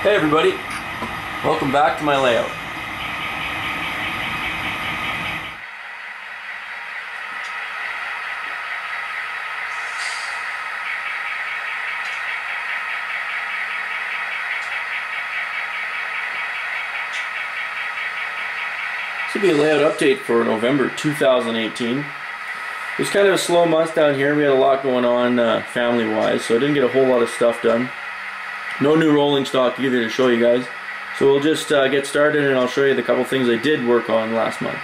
Hey everybody, welcome back to my layout. This will be a layout update for November 2018. It was kind of a slow month down here. We had a lot going on family-wise, so I didn't get a whole lot of stuff done. No new rolling stock either to show you guys. So we'll just get started and I'll show you the couple things I did work on last month.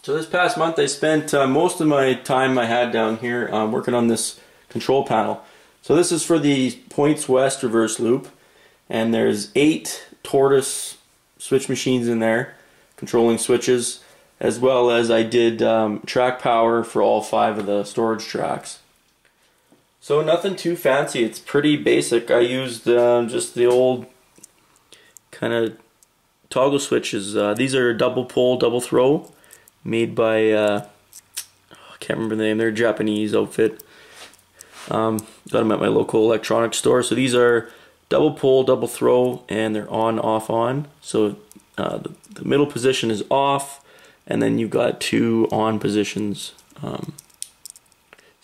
So this past month I spent most of my time I had down here working on this control panel. So this is for the points west reverse loop, and there's 8 tortoise switch machines in there, controlling switches, as well as I did track power for all 5 of the storage tracks. So nothing too fancy, it's pretty basic. I used just the old kind of toggle switches. These are double pole, double throw, made by, I can't remember the name, they're a Japanese outfit. Got them at my local electronics store. So these are double pole, double throw, and they're on, off, on. So the middle position is off, and then you've got 2 on positions.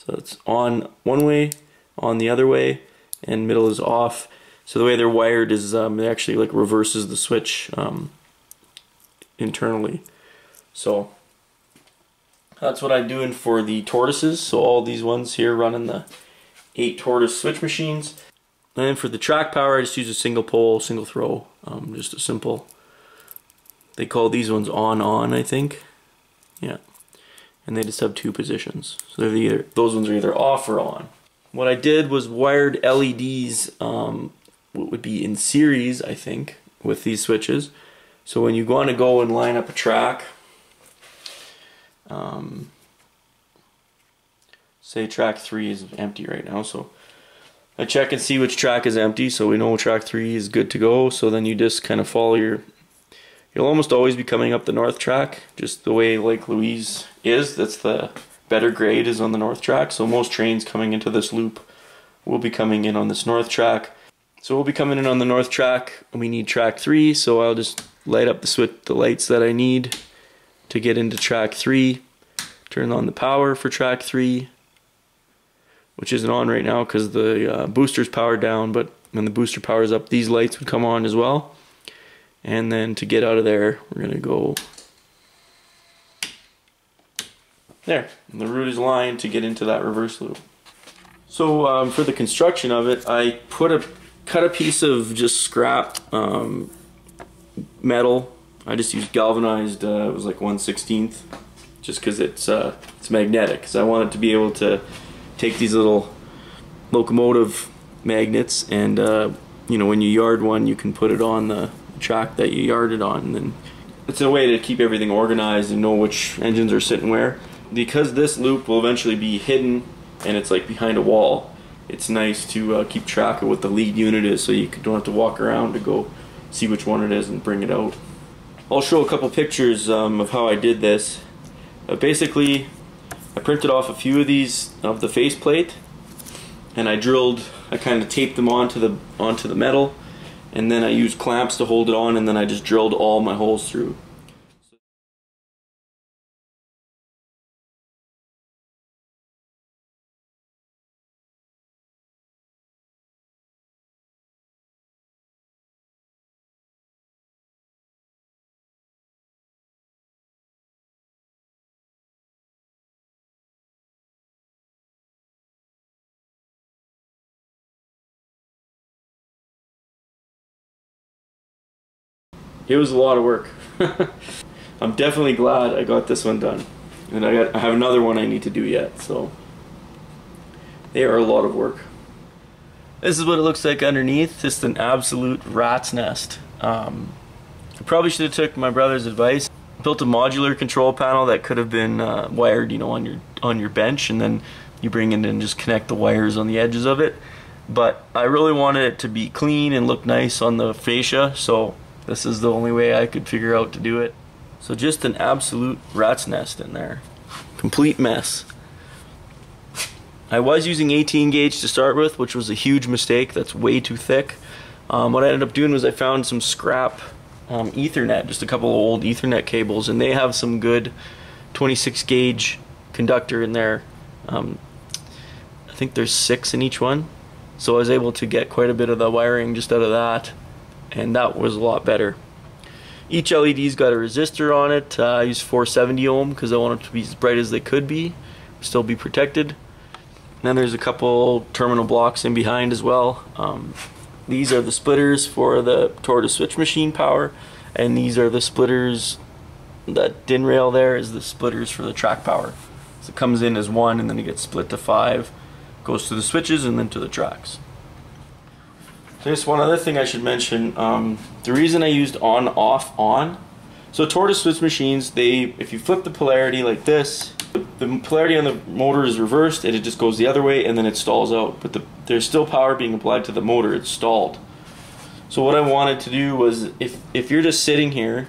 So it's on one way, on the other way, and middle is off. So the way they're wired is it actually like reverses the switch internally. So that's what I'm doing for the tortoises. So all these ones here running the 8 tortoise switch machines. And then for the track power, I just use a single pole, single throw, just a simple. They call these ones on, I think. Yeah. And they just have 2 positions. So they're those ones are either off or on. What I did was wired LEDs, what would be in series, I think, with these switches. So when you want to go and line up a track, say track 3 is empty right now, so I check and see which track is empty, so we know track 3 is good to go. So then you just kind of follow your, you'll almost always be coming up the north track, just the way Lake Louise is. That's the better grade is on the north track. So most trains coming into this loop will be coming in on this north track. So we'll be coming in on the north track, and we need track 3. So I'll just light up the lights that I need to get into track 3. Turn on the power for track 3, which isn't on right now because the booster's powered down. But when the booster powers up, these lights would come on as well. And then to get out of there, we're going to go there. And the route is lined to get into that reverse loop. So for the construction of it, I cut a piece of just scrap metal. I just used galvanized, it was like 1/16, just because it's magnetic. Because I wanted to be able to take these little locomotive magnets and you know, when you yard one, you can put it on the track that you yarded on, and then it's a way to keep everything organized and know which engines are sitting where. Because this loop will eventually be hidden and it's like behind a wall, it's nice to keep track of what the lead unit is, so you don't have to walk around to go see which one it is and bring it out. I'll show a couple pictures of how I did this. Basically, I printed off a few of these of the faceplate, and I kind of taped them onto the metal, and then I used clamps to hold it on, and then I just drilled all my holes through. It was a lot of work. I'm definitely glad I got this one done, and I have another one I need to do yet, so they are a lot of work. This is what it looks like underneath. Just an absolute rat's nest. I probably should have took my brother's advice. Built a modular control panel that could have been wired, you know, on your bench, and then you bring it in and just connect the wires on the edges of it. But I really wanted it to be clean and look nice on the fascia, so this is the only way I could figure out to do it. So just an absolute rat's nest in there. Complete mess. I was using 18 gauge to start with, which was a huge mistake. That's way too thick. What I ended up doing was I found some scrap Ethernet, just a couple of old Ethernet cables, and they have some good 26 gauge conductor in there. I think there's 6 in each one, so I was able to get quite a bit of the wiring just out of that, and that was a lot better. Each LED's got a resistor on it. I used 470 ohm because I want it to be as bright as they could be, still be protected. And then there's a couple terminal blocks in behind as well. These are the splitters for the tortoise switch machine power, and these are the splitters, that DIN rail there is the splitters for the track power. So it comes in as one and then it gets split to 5, goes to the switches and then to the tracks. There's one other thing I should mention. The reason I used on, off, on. So tortoise switch machines, if you flip the polarity like this, the polarity on the motor is reversed and it just goes the other way and then it stalls out. But there's still power being applied to the motor, it's stalled. So what I wanted to do was, if you're just sitting here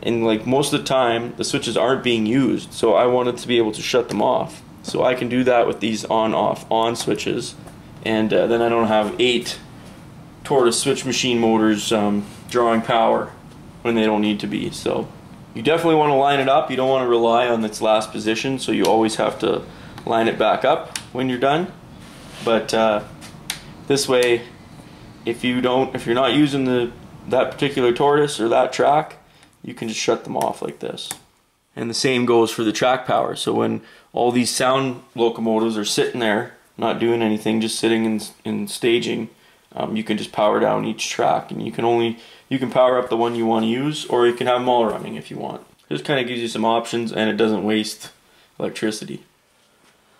and like most of the time the switches aren't being used, so I wanted to be able to shut them off. So I can do that with these on, off, on switches, and then I don't have 8 tortoise switch machine motors drawing power when they don't need to be. So you definitely want to line it up. You don't want to rely on its last position, so you always have to line it back up when you're done. But this way, if you're not using that particular tortoise or that track, you can just shut them off like this. And the same goes for the track power. So when all these sound locomotives are sitting there, not doing anything, just sitting in staging, you can just power down each track, and you can power up the one you want to use, or you can have them all running if you want. It just kind of gives you some options, and it doesn't waste electricity.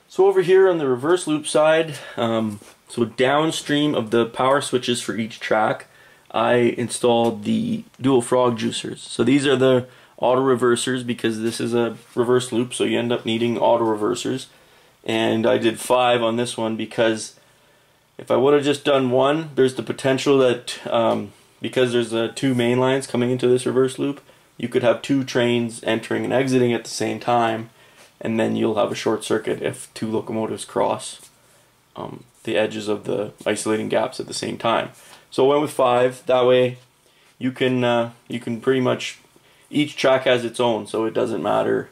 So over here on the reverse loop side, so downstream of the power switches for each track, I installed the dual frog juicers. So these are the auto reversers, because this is a reverse loop, so you end up needing auto reversers. And I did 5 on this one because if I would have just done 1, there's the potential that because there's 2 main lines coming into this reverse loop, you could have 2 trains entering and exiting at the same time, and then you'll have a short circuit if 2 locomotives cross the edges of the isolating gaps at the same time. So I went with 5. That way you can pretty much, each track has its own, so it doesn't matter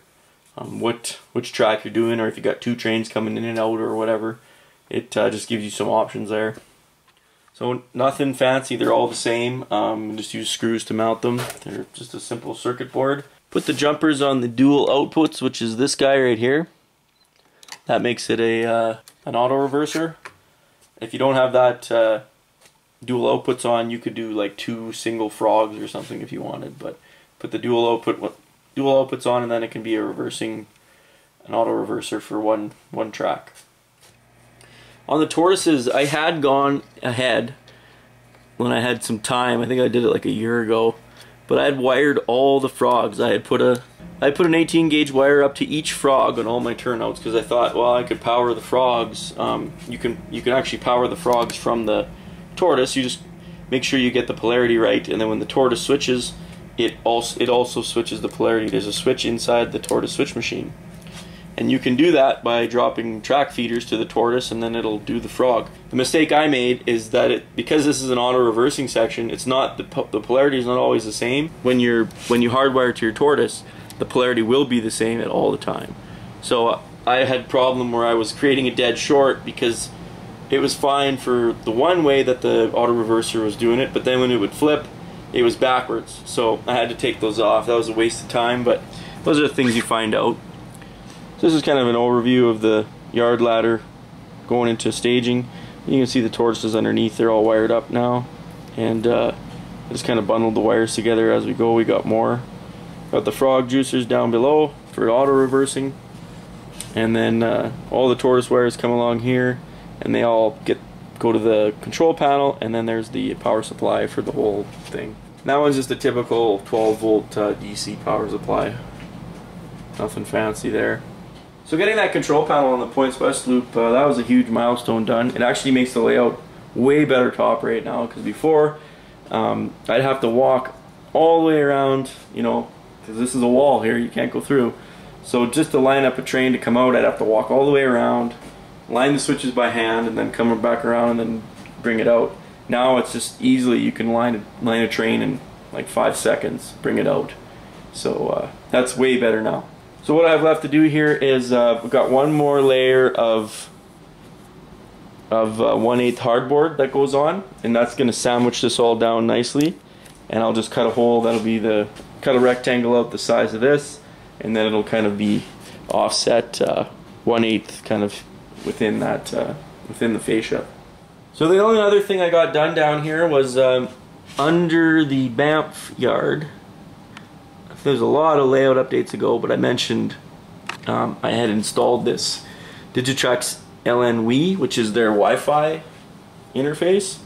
which track you're doing, or if you got 2 trains coming in and out or whatever. It just gives you some options there. So nothing fancy, they're all the same. Just use screws to mount them. They're just a simple circuit board. Put the jumpers on the dual outputs, which is this guy right here. That makes it an auto reverser. If you don't have that dual outputs on, you could do like 2 single frogs or something if you wanted. But put the dual outputs on, and then it can be an auto reverser for one track. On the tortoises, I had gone ahead when I had some time. I think I did it like a year ago, but I had wired all the frogs. I put an 18 gauge wire up to each frog on all my turnouts, because I thought, well, I could power the frogs. You can actually power the frogs from the tortoise. You just make sure you get the polarity right, and then when the tortoise switches, it also switches the polarity. There's a switch inside the tortoise switch machine. And you can do that by dropping track feeders to the tortoise, and then it'll do the frog. The mistake I made is that because this is an auto reversing section, it's not the polarity is not always the same. When you hardwire to your tortoise, the polarity will be the same at all the time. So I had a problem where I was creating a dead short, because it was fine for the one way that the auto reverser was doing it, but then when it would flip, it was backwards. So I had to take those off. That was a waste of time, but those are the things you find out. So this is kind of an overview of the yard ladder going into staging. You can see the tortoises underneath, they're all wired up now. And I just kind of bundled the wires together as we go. We got more. Got the frog juicers down below for auto reversing. And then all the tortoise wires come along here, and they all go to the control panel, and then there's the power supply for the whole thing. And that one's just a typical 12 volt DC power supply. Nothing fancy there. So getting that control panel on the Points West loop, that was a huge milestone done. It actually makes the layout way better to operate now, because before I'd have to walk all the way around, because this is a wall here, you can't go through. So just to line up a train to come out, I'd have to walk all the way around, line the switches by hand and then come back around and then bring it out. Now it's just easily, you can line a train in like 5 seconds, bring it out. So that's way better now. So what I have left to do here is we've got one more layer of 1/8 hardboard that goes on, and that's going to sandwich this all down nicely. And I'll just cut a hole, that'll be cut a rectangle out the size of this, and then it'll kind of be offset 1/8 kind of within that within the fascia. So the only other thing I got done down here was under the Banff yard. There's a lot of layout updates ago, but I mentioned I had installed this Digitrax LNW, which is their Wi-Fi interface,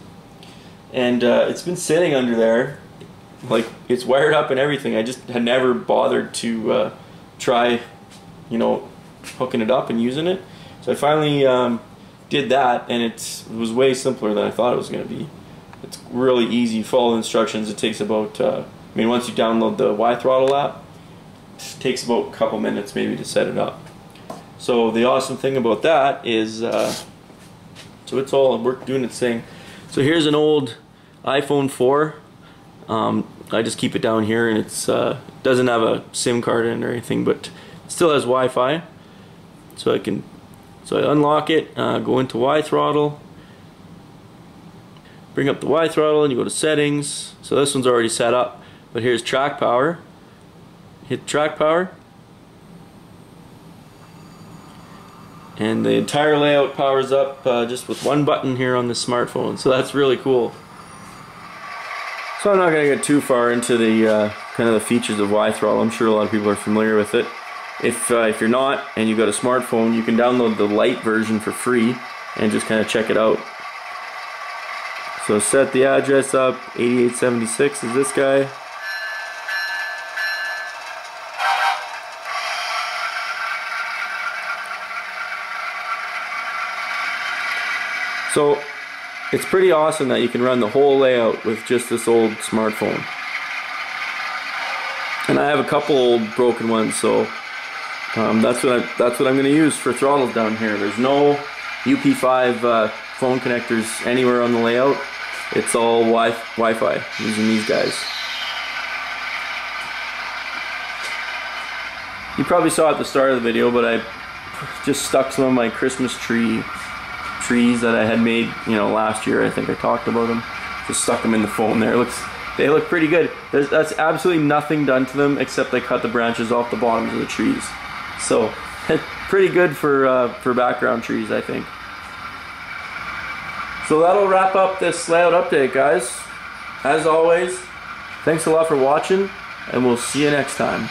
and it's been sitting under there, like it's wired up and everything. I just had never bothered to try, you know, hooking it up and using it. So I finally did that, and it was way simpler than I thought it was going to be. It's really easy. Follow the instructions. It takes about I mean, once you download the Y-Throttle app, it takes about a couple minutes maybe to set it up. So the awesome thing about that is, so it's all doing its thing. So here's an old iPhone 4. I just keep it down here, and it's doesn't have a SIM card in or anything, but it still has Wi-Fi. So I unlock it, go into Y-Throttle, bring up the Y-Throttle, and you go to settings. So this one's already set up. But here's track power. Hit track power, and the entire layout powers up just with one button here on the smartphone. So that's really cool. So I'm not going to get too far into the kind of the features of Y-Throttle. I'm sure a lot of people are familiar with it. If you're not and you've got a smartphone, you can download the light version for free and just kind of check it out. So set the address up. 8876 is this guy. So it's pretty awesome that you can run the whole layout with just this old smartphone. And I have a couple old broken ones, so that's what I'm going to use for throttles down here. There's no UP5 phone connectors anywhere on the layout. It's all Wi-Fi using these guys. You probably saw at the start of the video, but I just stuck some of my Christmas trees that I had made, you know, last year. I think I talked about them. Just stuck them in the phone there. They look pretty good. That's absolutely nothing done to them except I cut the branches off the bottoms of the trees. So pretty good for background trees, I think. So that'll wrap up this layout update, guys. As always, thanks a lot for watching, and we'll see you next time.